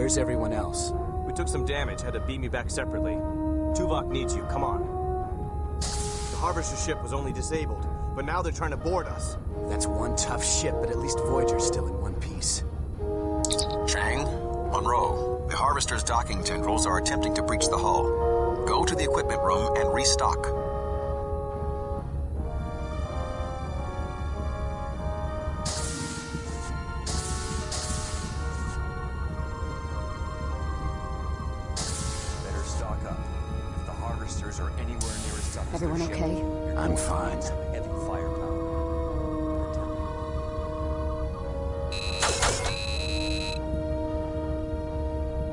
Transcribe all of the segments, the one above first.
Where's everyone else? We took some damage, had to beat me back separately. Tuvok needs you, come on. The Harvester ship was only disabled, but now they're trying to board us. That's one tough ship, but at least Voyager's still in one piece. Chang, Monroe, the Harvester's docking tendrils are attempting to breach the hull. Go to the equipment room and restock. Better stock up. If the Harvesters are anywhere near as tough as Everyone their ship, okay? I'm fine. heavy firepower.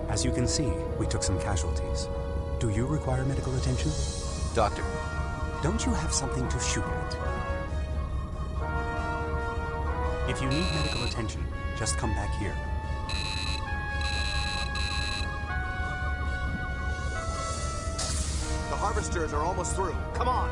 As you can see, we took some casualties. Do you require medical attention? Doctor, Don't you have something to shoot at? If you need medical attention, just come back here. The Harvesters are almost through. Come on!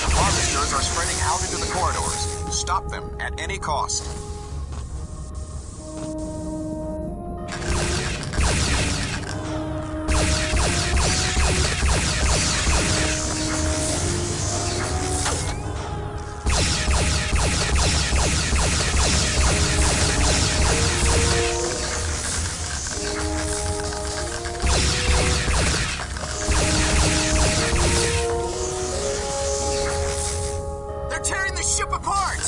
the Harvesters are spreading out into the corridors. Stop them at any cost. They're tearing the ship apart!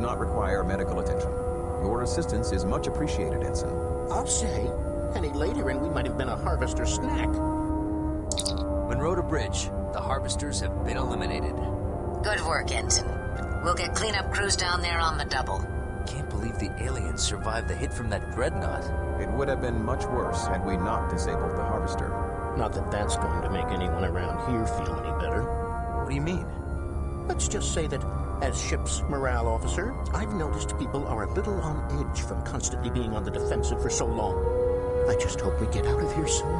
not require medical attention. Your assistance is much appreciated, Ensign. I'll say. Any later and we might have been a harvester snack. Monroe to bridge. The harvesters have been eliminated. Good work, Ensign. We'll get cleanup crews down there on the double. Can't believe the aliens survived the hit from that dreadnought. It would have been much worse had we not disabled the harvester. Not that that's going to make anyone around here feel any better. What do you mean? Let's just say that, as ship's morale officer, I've noticed people are a little on edge from constantly being on the defensive for so long. I just hope we get out of here soon.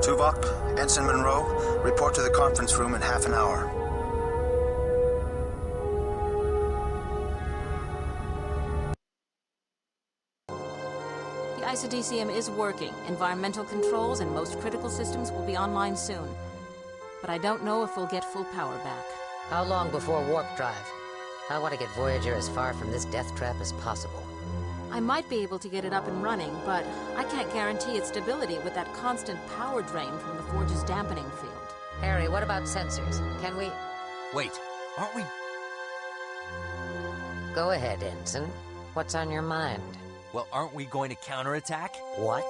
Tuvok, Ensign Monroe, report to the conference room in half an hour. The isodecium is working. Environmental controls and most critical systems will be online soon. But I don't know if we'll get full power back. How long before warp drive? I want to get Voyager as far from this death trap as possible. I might be able to get it up and running, but I can't guarantee its stability with that constant power drain from the Forge's dampening field. Harry, what about sensors? Can we... Wait, aren't we... Go ahead, Ensign. What's on your mind? Well, aren't we going to counterattack? What?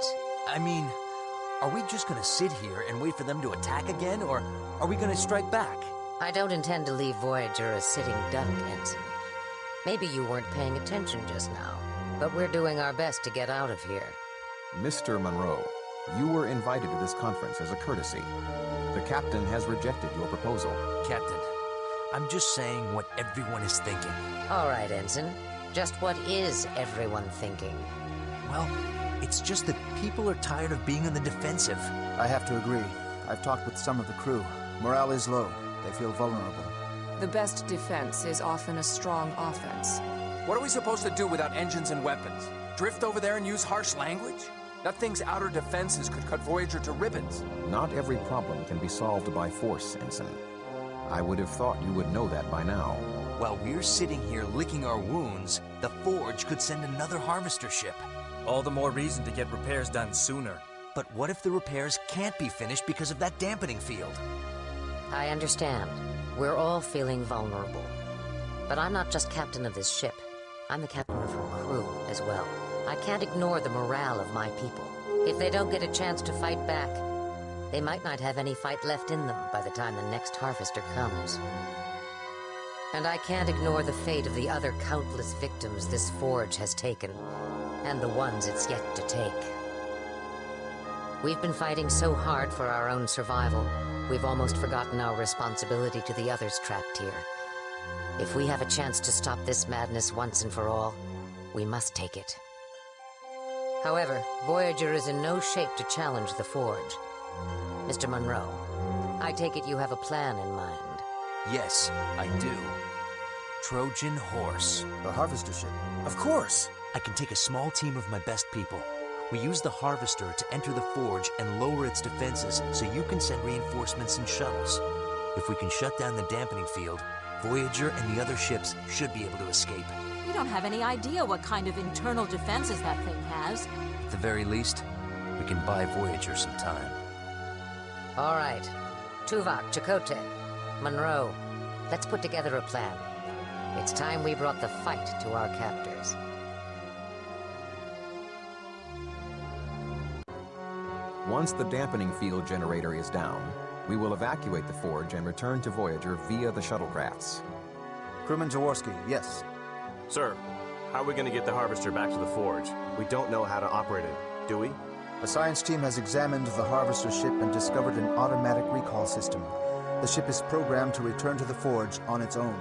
I mean, are we just gonna sit here and wait for them to attack again, or are we gonna strike back? I don't intend to leave Voyager a sitting duck, Ensign. Maybe you weren't paying attention just now, but we're doing our best to get out of here. Mr. Monroe, you were invited to this conference as a courtesy. The captain has rejected your proposal. Captain, I'm just saying what everyone is thinking. All right, Ensign. Just what is everyone thinking? Well, it's just that people are tired of being on the defensive. I have to agree. I've talked with some of the crew. Morale is low. They feel vulnerable. The best defense is often a strong offense. What are we supposed to do without engines and weapons? Drift over there and use harsh language? That thing's outer defenses could cut Voyager to ribbons. Not every problem can be solved by force, Ensign. I would have thought you would know that by now. While we're sitting here licking our wounds, the Forge could send another harvester ship. All the more reason to get repairs done sooner. But what if the repairs can't be finished because of that dampening field? I understand. We're all feeling vulnerable. But I'm not just captain of this ship. I'm the captain of her crew as well. I can't ignore the morale of my people. If they don't get a chance to fight back, they might not have any fight left in them by the time the next harvester comes. And I can't ignore the fate of the other countless victims this Forge has taken, and the ones it's yet to take. We've been fighting so hard for our own survival, we've almost forgotten our responsibility to the others trapped here. If we have a chance to stop this madness once and for all, we must take it. However, Voyager is in no shape to challenge the Forge. Mr. Monroe, I take it you have a plan in mind. Yes, I do. Trojan Horse. The harvester ship. Of course. I can take a small team of my best people. We use the Harvester to enter the Forge and lower its defenses so you can send reinforcements and shuttles. If we can shut down the dampening field, Voyager and the other ships should be able to escape. We don't have any idea what kind of internal defenses that thing has. At the very least, we can buy Voyager some time. All right. Tuvok, Chakotay, Monroe, let's put together a plan. It's time we brought the fight to our captors. Once the dampening field generator is down, we will evacuate the Forge and return to Voyager via the shuttlecrafts. Crewman Jaworski, yes. Sir, how are we going to get the Harvester back to the Forge? We don't know how to operate it, do we? A science team has examined the harvester ship and discovered an automatic recall system. The ship is programmed to return to the Forge on its own.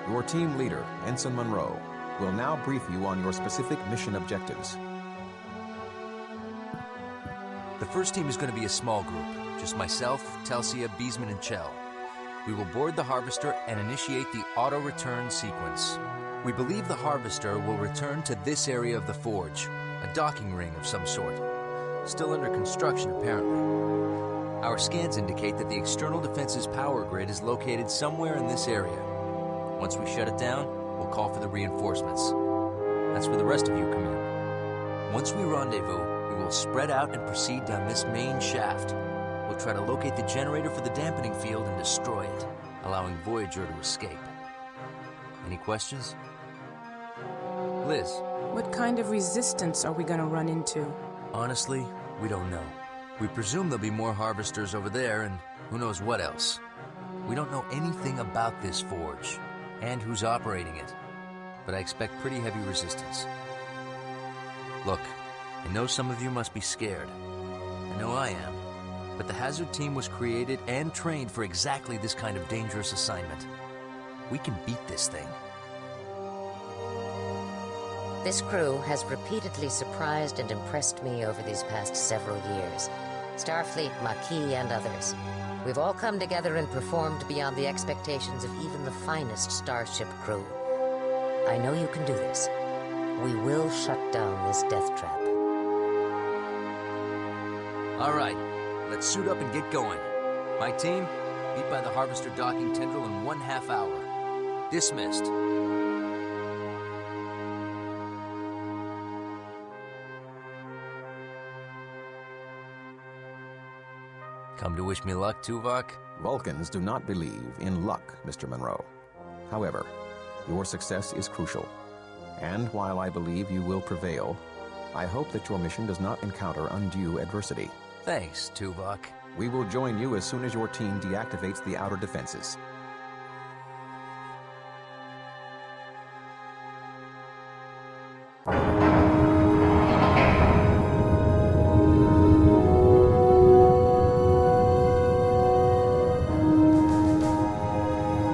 Your team leader, Ensign Monroe, will now brief you on your specific mission objectives. The first team is going to be a small group. Just myself, Telsia, Beesman, and Chell. We will board the Harvester and initiate the auto-return sequence. We believe the Harvester will return to this area of the Forge, a docking ring of some sort. Still under construction, apparently. Our scans indicate that the external defense's power grid is located somewhere in this area. Once we shut it down, we'll call for the reinforcements. That's where the rest of you come in. Once we rendezvous, we will spread out and proceed down this main shaft. We'll try to locate the generator for the dampening field and destroy it, allowing Voyager to escape. Any questions? Liz? What kind of resistance are we gonna run into? Honestly, we don't know. We presume there'll be more harvesters over there, and who knows what else. We don't know anything about this forge, and who's operating it. But I expect pretty heavy resistance. Look, I know some of you must be scared. I know I am. But the Hazard team was created and trained for exactly this kind of dangerous assignment. We can beat this thing. This crew has repeatedly surprised and impressed me over these past several years. Starfleet, Maquis, and others. We've all come together and performed beyond the expectations of even the finest starship crew. I know you can do this. We will shut down this death trap. All right, let's suit up and get going. My team, meet by the Harvester docking tendril in 1/2 hour. Dismissed. Come to wish me luck, Tuvok? Vulcans do not believe in luck, Mr. Monroe. However, your success is crucial. And while I believe you will prevail, I hope that your mission does not encounter undue adversity. Thanks, Tuvok. We will join you as soon as your team deactivates the outer defenses.